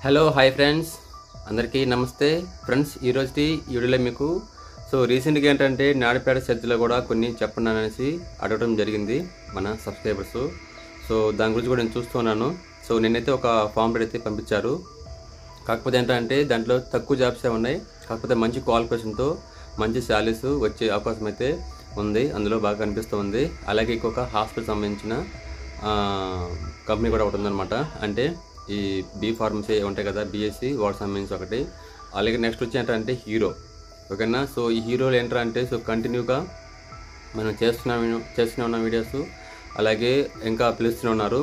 Hello hi friends, అందరికీ నమస్తే friends. ఈరోజు ఈ వీడియోలో మీకు రీసెంట్గా ఏంటంటే నాడిపేట చర్చిలో కూడా కొన్ని చెప్పండి అనేసి అడగడం జరిగింది మన సబ్స్క్రైబర్స్. దాని గురించి కూడా నేను చూస్తున్నాను. నేనైతే ఒక ఫామ్ అయితే పంపించారు. కాకపోతే ఏంటంటే దాంట్లో తక్కువ జాబ్సే ఉన్నాయి, కాకపోతే మంచి క్వాలిఫికేషన్తో మంచి శాలరీస్ వచ్చే అవకాశం అయితే ఉంది, అందులో బాగా కనిపిస్తుంది. అలాగే ఇంకొక హాస్పిటల్ సంబంధించిన కంపెనీ కూడా ఒకటి ఉందన్నమాట. అంటే ఈ బీ ఫార్మసీ ఉంటాయి కదా, బీఎస్సీ వాటికి సంబంధించి ఒకటి. అలాగే నెక్స్ట్ వచ్చి ఏంటంటే హీరో, ఓకేనా. ఈ హీరోలు ఏంటంటే కంటిన్యూగా మనం చేస్తూనే ఉన్న వీడియోస్, అలాగే ఇంకా పిలుస్తూనే ఉన్నారు.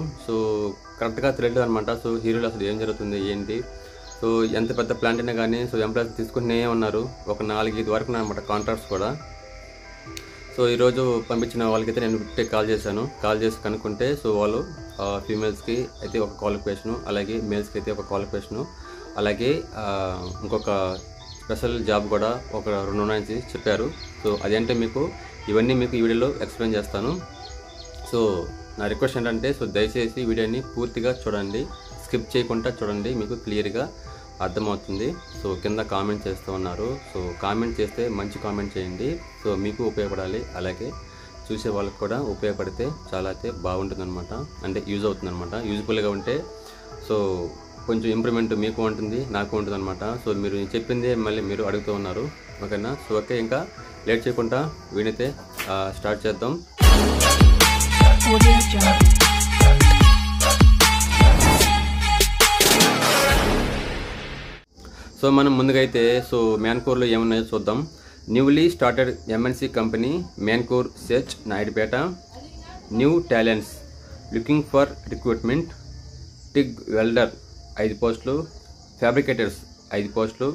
కరెక్ట్గా తెలియదు అనమాట. హీరోలు అసలు ఏం జరుగుతుంది ఏంటి, ఎంత పెద్ద ప్లాంట్ అయినా కానీ ఎంప్లాయీస్ తీసుకుంటూనే ఉన్నారు. ఒక 4-5 వరకు అనమాట కాంట్రాక్ట్స్ కూడా. ఈరోజు పంపించిన వాళ్ళకైతే నేను కాల్ చేసి కనుక్కుంటే వాళ్ళు ఫీమేల్స్కి అయితే ఒక క్వాలిఫికేషను, అలాగే మేల్స్కి అయితే ఒక క్వాలిఫికేషను, అలాగే ఇంకొక స్పెషల్ జాబ్ కూడా ఒక 2 ఉన్నాయని చెప్పారు. అదేంటే ఇవన్నీ మీకు ఈ వీడియోలో ఎక్స్ప్లెయిన్ చేస్తాను. నా రిక్వెస్ట్ ఏంటంటే దయచేసి వీడియోని పూర్తిగా చూడండి, స్కిప్ చేయకుండా చూడండి, మీకు క్లియర్గా అర్థమవుతుంది. కింద కామెంట్ చేస్తూ ఉన్నారు. కామెంట్ చేస్తే మంచి కామెంట్ చేయండి. మీకు ఉపయోగపడాలి, అలాగే చూసే వాళ్ళకి కూడా ఉపయోగపడితే చాలా అయితే బాగుంటుందన్నమాట. అంటే యూజ్ అవుతుందన్నమాట. యూజ్ఫుల్గా ఉంటే కొంచెం ఇంప్రూవ్మెంట్ మీకు ఉంటుంది, నాకు ఉంటుంది అనమాట. మీరు చెప్పిందే మళ్ళీ మీరు అడుగుతూ ఉన్నారు, ఓకేనా. ఓకే, ఇంకా లేట్ చేయకుండా వీడైతే స్టార్ట్ చేద్దాం. మనం ముందుగా అయితే మ్యాన్కోర్లో ఏమున్నాయో చూద్దాం. Newly started MNC company Mancor search Naidupeta. New talents looking for recruitment. TIG welder 5 పోస్టులు, ఫ్యాబ్రికేటర్స్ 5 పోస్టులు,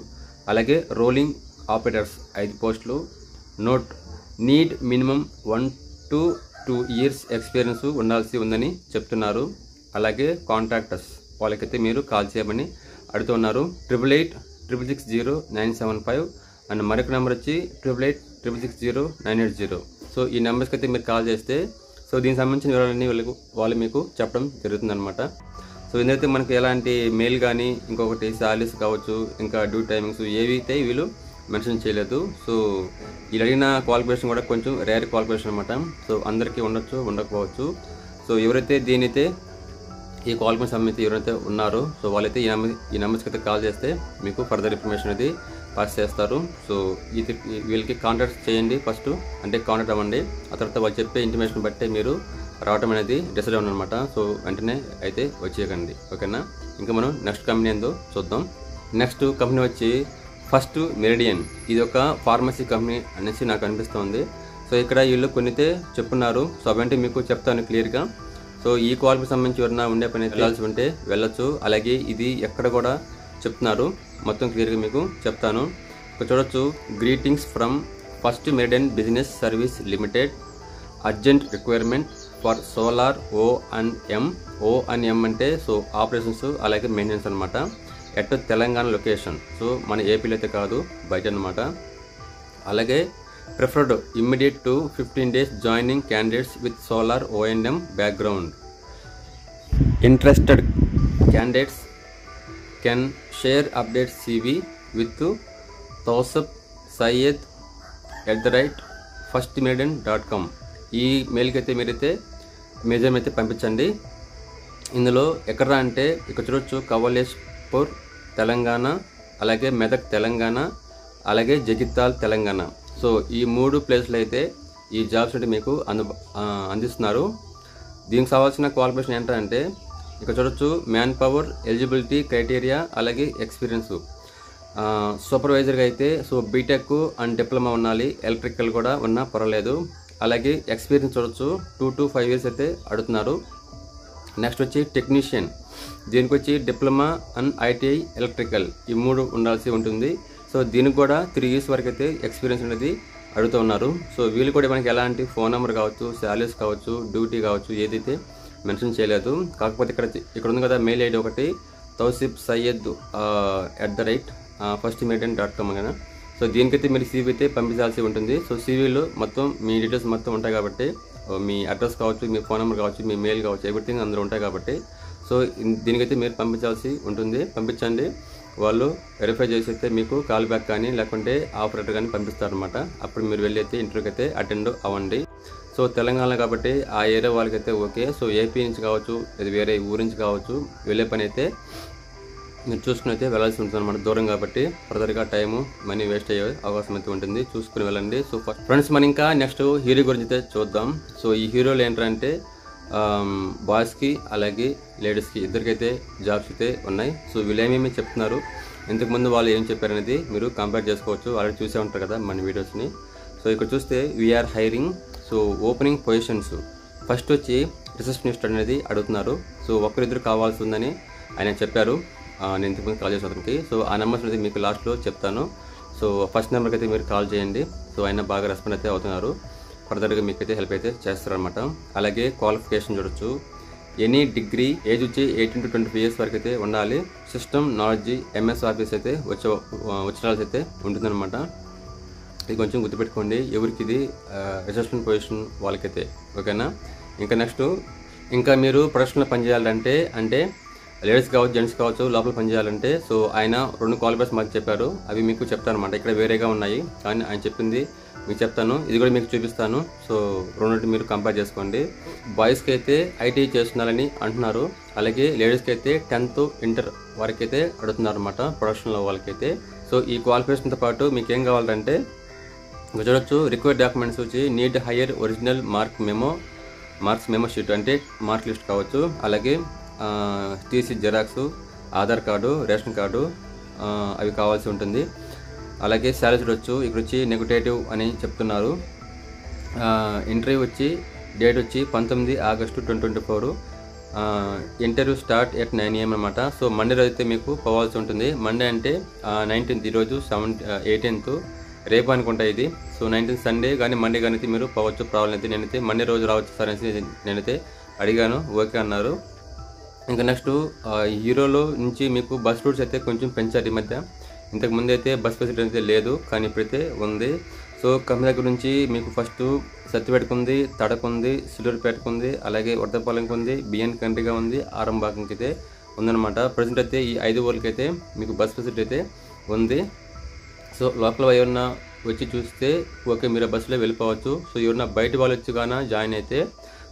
అలాగే రోలింగ్ ఆపరేటర్స్ 5 పోస్టులు. Note, need minimum 1 to 2 years experience ఉండాల్సి ఉందని చెప్తున్నారు. అలాగే కాంట్రాక్టర్స్ వాళ్ళకైతే మీరు కాల్ చేయమని అడుగుతున్నారు. 888660-975 అండ్ మరొక నెంబర్ వచ్చి 888660-980. ఈ నెంబర్స్కి అయితే మీరు కాల్ చేస్తే దీనికి సంబంధించిన వివరాలన్నీ వాళ్ళు మీకు చెప్పడం జరుగుతుంది అనమాట. ఎందుకైతే మనకు ఎలాంటి మెయిల్ కానీ ఇంకొకటి శాలరీస్ కావచ్చు, ఇంకా డ్యూటీ టైమింగ్స్ ఏవి అయితే వీళ్ళు మెన్షన్ చేయలేదు. వీళ్ళు అడిగిన క్వాలిఫికేషన్ కూడా కొంచెం రేర్ క్వాలిఫికేషన్ అనమాట. అందరికీ ఉండొచ్చు, ఉండకపోవచ్చు. ఎవరైతే దీనైతే ఈ క్వాలిఫికేషన్ సంబంధించి ఎవరైతే ఉన్నారో వాళ్ళైతే ఈ నెంబర్స్కి అయితే కాల్ చేస్తే మీకు ఫర్దర్ ఇన్ఫర్మేషన్ అనేది పాస్ చేస్తారు. వీళ్ళకి కాంటాక్ట్ చేయండి ఫస్ట్, అంటే కాంటాక్ట్ అవ్వండి. ఆ తర్వాత వాళ్ళు చెప్పే ఇన్ఫర్మేషన్ బట్టే మీరు రావడం అనేది డిసైడ్ అవ్వండి అనమాట. వెంటనే అయితే వచ్చేయకండి, ఓకేనా. ఇంకా మనం నెక్స్ట్ కంపెనీ ఏందో చూద్దాం. నెక్స్ట్ కంపెనీ వచ్చి ఫస్ట్ మెరిడియన్. ఇది ఒక ఫార్మసీ కంపెనీ అనేసి నాకు అనిపిస్తుంది. ఇక్కడ వీళ్ళు కొన్నితే చెప్పున్నారు. అవంటే మీకు చెప్తాను క్లియర్గా. ఈ క్వాలిఫికేషన్ సంబంధించి ఎవరైనా ఉండే పని వెళ్ళాల్సి ఉంటే వెళ్ళొచ్చు. అలాగే ఇది ఎక్కడ కూడా చెప్తున్నారు, మొత్తం క్లియర్గా మీకు చెప్తాను. ఇక్కడ చూడొచ్చు. Greetings from First Meridian Business Service Limited. Urgent requirement for solar O&M. O&M అంటే ఆపరేషన్స్ అలాగే మెయింటెనెన్స్ అనమాట. At Telangana location. మన ఏపీలో అయితే కాదు, బయట అనమాట. అలాగే preferred immediate to 15 days joining candidates with solar O&M background. Interested candidates can share update CV with Tausif sayed@firstmeridian.com. ఈ మెయిల్కి అయితే మీరైతే మెజర్ అయితే పంపించండి. ఇందులో ఎక్కడ అంటే ఇక్కడ చూడొచ్చు. కవలేష్పూర్ తెలంగాణ, అలాగే మెదక్ తెలంగాణ, అలాగే జగిత్యాల తెలంగాణ. ఈ 3 ప్లేస్లు అయితే ఈ జాబ్స్ అంటే మీకు అందిస్తున్నారు. దీనికి కావాల్సిన క్వాలిఫికేషన్ ఏంటంటే ఇక్కడ చూడొచ్చు. మ్యాన్ పవర్ ఎలిజిబిలిటీ క్రైటీరియా, అలాగే ఎక్స్పీరియన్స్. సూపర్వైజర్గా అయితే బీటెక్ అండ్ డిప్లొమా ఉండాలి, ఎలక్ట్రికల్ కూడా ఉన్నా పర్వాలేదు. అలాగే ఎక్స్పీరియన్స్ చూడొచ్చు. 2 to 5 years అయితే అడుగుతున్నారు. నెక్స్ట్ వచ్చి టెక్నీషియన్. దీనికి వచ్చి డిప్లొమా అండ్ ITI ఎలక్ట్రికల్, ఈ 3 ఉండాల్సి ఉంటుంది. దీనికి కూడా 3 years వరకు అయితే ఎక్స్పీరియన్స్ అనేది అడుగుతూ ఉన్నారు. వీళ్ళు కూడా మనకి ఎలాంటి ఫోన్ నెంబర్ కావచ్చు, శాలరీస్ కావచ్చు, డ్యూటీ కావచ్చు ఏదైతే మెన్షన్ చేయలేదు. కాకపోతే ఇక్కడ ఉంది కదా మెయిల్ ఐడి ఒకటి, తౌసిఫ్ sayed@firstmeridian.com కదా. దీనికైతే మీరు CV అయితే పంపించాల్సి ఉంటుంది. CVలో మొత్తం మీ డీటెయిల్స్ మొత్తం ఉంటాయి కాబట్టి, మీ అడ్రస్ కావచ్చు, మీ ఫోన్ నెంబర్ కావచ్చు, మీ మెయిల్ కావచ్చు, ఎవ్రీథింగ్ అందులో ఉంటాయి కాబట్టి సో దీనికైతే మీరు పంపించాల్సి ఉంటుంది, పంపించండి. వాళ్ళు వెరిఫై చేసి అయితే మీకు కాల్ బ్యాక్ కానీ లేకుంటే ఆపరేటర్ కానీ పంపిస్తారనమాట. అప్పుడు మీరు వెళ్ళి అయితే ఇంటర్వ్యూకి అయితే అటెండ్ అవ్వండి. సో తెలంగాణ కాబట్టి ఆ ఏరియా వాళ్ళకైతే ఓకే. సో ఏపీ నుంచి కావచ్చు, ఇది వేరే ఊరి నుంచి కావచ్చు, వెళ్ళే పని అయితే మీరు చూసుకుని అయితే వెళ్ళాల్సి ఉంటుంది అనమాట. దూరం కాబట్టి ఫర్దర్గా టైము మనీ వేస్ట్ అయ్యే అవకాశం అయితే ఉంటుంది, చూసుకుని వెళ్ళండి. సో ఫ్రెండ్స్, మనం ఇంకా నెక్స్ట్ హీరో గురించి అయితే చూద్దాం. సో ఈ హీరోలు ఏంటంటే బాయ్స్కి అలాగే లేడీస్కి ఇద్దరికైతే జాబ్స్ అయితే ఉన్నాయి. సో వీళ్ళు ఏమేమి చెప్తున్నారు, ఇంతకుముందు వాళ్ళు ఏం చెప్పారనేది మీరు కంపేర్ చేసుకోవచ్చు. ఆల్రెడీ చూసే ఉంటారు కదా మన వీడియోస్ని. సో ఇక్కడ చూస్తే we are hiring. So opening positions first వచ్చి రిసెప్షనిస్ట్ అనేది అడుగుతున్నారు. సో ఒకరిద్దరు కావాల్సి ఉందని ఆయన చెప్పారు. నేను ఇంతకుముందు కాల్ చేసిన అతనికి. సో ఆ నెంబర్స్ అనేది మీకు లాస్ట్లో చెప్తాను. సో ఫస్ట్ నెంబర్కి అయితే మీరు కాల్ చేయండి. సో ఆయన బాగా రెస్పాండ్ అయితే అవుతున్నారు, ఫర్దర్గా మీకైతే హెల్ప్ అయితే చేస్తారనమాట. అలాగే క్వాలిఫికేషన్ చూడొచ్చు. ఎనీ డిగ్రీ, ఏజ్ వచ్చి 18 to 25 years వరకు అయితే ఉండాలి. సిస్టమ్ నాలెడ్జ్, ఎంఎస్ ఆఫీస్ అయితే వచ్చిన అయితే ఉంటుందన్నమాట. ఇది కొంచెం గుర్తుపెట్టుకోండి, ఎవరికి ఇది రిసెప్షన్ పొజిషన్ వాళ్ళకైతే, ఓకేనా. ఇంకా నెక్స్ట్, ఇంకా మీరు ప్రొడక్షన్లో పనిచేయాలంటే, అంటే లేడీస్ కావచ్చు జెంట్స్ కావచ్చు లోపల పనిచేయాలంటే, సో ఆయన 2 క్వాలిఫైర్స్ మాకు చెప్పారు. అవి మీకు చెప్తాను అనమాట. ఇక్కడ వేరేగా ఉన్నాయి కానీ ఆయన చెప్పింది మీకు చెప్తాను, ఇది కూడా మీకు చూపిస్తాను. సో రెండింటి మీరు కంపేర్ చేసుకోండి. బాయ్స్కి అయితే ఐటీ చేస్తున్నారని అంటున్నారు. అలాగే లేడీస్కి అయితే 10th ఇంటర్ వరకైతే అడుగుతున్నారు అనమాట ప్రొడక్షన్లో వాళ్ళకైతే. సో ఈ క్వాలిఫికేషన్తో పాటు మీకు ఏం కావాలంటే ఇంకా చూడొచ్చు. రిక్వైర్డ్ డాక్యుమెంట్స్ వచ్చి need hire original marks memo sheet అంటే మార్క్ లిస్ట్ కావచ్చు. అలాగే TC xerox, Aadhaar card, ration card అవి కావాల్సి ఉంటుంది. అలాగే శాలరీ చూడొచ్చు. ఇక్కడ వచ్చి నెగటివ్ అని చెప్తున్నారు. ఇంటర్వ్యూ వచ్చి డేట్ వచ్చి 19 August 2024. Interview start at 9 AM అనమాట. సో మండే రోజు అయితే మీకు పోవాల్సి ఉంటుంది. మండే అంటే 19th, ఈరోజు 18th, రేపు అనుకుంటా ఇది. సో 19th సండే కానీ మండే కానీ అయితే మీరు పోవచ్చు. ప్రాబ్లం అయితే నేనైతే మండే రోజు రావచ్చు సార్ అనేసి నేనైతే అడిగాను, ఓకే అన్నారు. ఇంకా నెక్స్ట్, హీరోలో నుంచి మీకు బస్ రూట్స్ అయితే కొంచెం పెంచారు ఈ మధ్య. ఇంతకుముందు అయితే బస్ ఫెసిలిటీ అయితే లేదు, కానీ ఇప్పుడైతే ఉంది. సో కంపెనీ దగ్గర నుంచి మీకు ఫస్ట్ సత్తిపేటకు ఉంది, తడకు ఉంది, సిల్లూరుపేటకు ఉంది, అలాగే వరదపాలెంకి ఉంది, బిఎన్ కంట్రీగా ఉంది, ఆరంభాకంకి అయితే ఉందన్నమాట. ప్రజెంట్ అయితే ఈ 5 ఊర్లకి అయితే మీకు బస్ ఫెసిలిటీ అయితే ఉంది. సో లోకల్ ఎవరన్నా వచ్చి చూస్తే ఓకే, మీరు బస్సులో వెళ్ళిపోవచ్చు. సో ఎవరన్నా బయట వాళ్ళు వచ్చి కానీ జాయిన్ అయితే,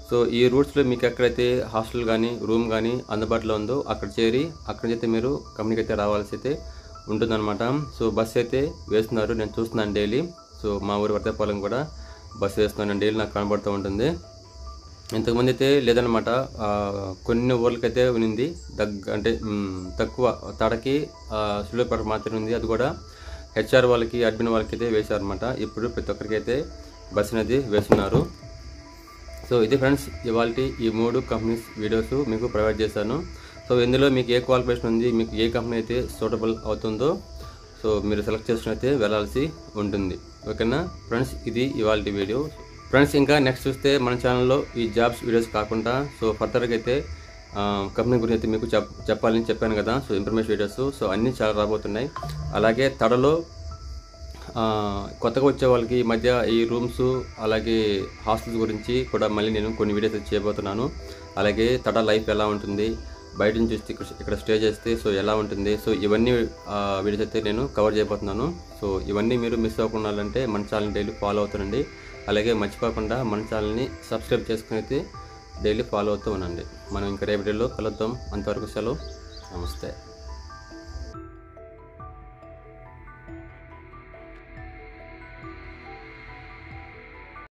సో ఈ రూట్స్లో మీకు ఎక్కడైతే హాస్టల్ కానీ రూమ్ కానీ అందుబాటులో ఉందో అక్కడ చేరి అక్కడి నుంచి అయితే మీరు కంపెనీకి అయితే రావాల్సి అయితే ఉంటుందన్నమాట. సో బస్సు అయితే వేస్తున్నారు, నేను చూస్తున్నాను డైలీ. సో మా ఊరి వర్తపాలెం కూడా బస్సు వేస్తున్నాను డైలీ, నాకు కనబడుతూ ఉంటుంది. ఇంతకుముందు అయితే లేదనమాట, కొన్ని ఊర్లకైతే ఉంది అంటే తక్కువ తడకి సులువుపేట మాత్రమే ఉంది. అది కూడా హెచ్ఆర్ వాళ్ళకి, అడ్మిన్ వాళ్ళకి అయితే వేశారనమాట. ఇప్పుడు ప్రతి ఒక్కరికి అయితే బస్సు అనేది వేస్తున్నారు. సో ఇది ఫ్రెండ్స్ ఇవాళ ఈ 3 కంపెనీస్ వీడియోస్ మీకు ప్రొవైడ్ చేశాను. సో ఇందులో మీకు ఏ క్వాలిఫికేషన్ ఉంది, మీకు ఏ కంపెనీ అయితే సూటబుల్ అవుతుందో సో మీరు సెలెక్ట్ చేసుకుని అయితే వెళ్ళాల్సి ఉంటుంది, ఓకేనా ఫ్రెండ్స్. ఇది ఇవాళ వీడియో ఫ్రెండ్స్. ఇంకా నెక్స్ట్ చూస్తే మన ఛానల్లో ఈ జాబ్స్ వీడియోస్ కాకుండా సో ఫర్దర్గా అయితే కంపెనీ గురించి అయితే మీకు చెప్పాలని చెప్పాను కదా. సో ఇన్ఫర్మేషన్ వీడియోస్ సో అన్నీ చాలా రాబోతున్నాయి. అలాగే తడలో కొత్తగా వచ్చే వాళ్ళకి ఈ మధ్య ఈ రూమ్స్ అలాగే హాస్టల్స్ గురించి కూడా మళ్ళీ నేను కొన్ని వీడియోస్ చేయబోతున్నాను. అలాగే తడ లైఫ్ ఎలా ఉంటుంది, బయట నుంచి చూస్తే ఇక్కడ స్టే చేస్తే సో ఎలా ఉంటుంది, సో ఇవన్నీ వీడియోస్ అయితే నేను కవర్ చేయబోతున్నాను. సో ఇవన్నీ మీరు మిస్ అవ్వకుండా అంటే మన ఛానల్ డైలీ ఫాలో అవుతానండి. అలాగే మర్చిపోకుండా మన ఛానల్ని సబ్స్క్రైబ్ చేసుకుని అయితే డైలీ ఫాలో అవుతూ ఉండండి. మనం ఇంకా రేపు వీడియోలో కలుద్దాం. అంతవరకు సెలవు, నమస్తే.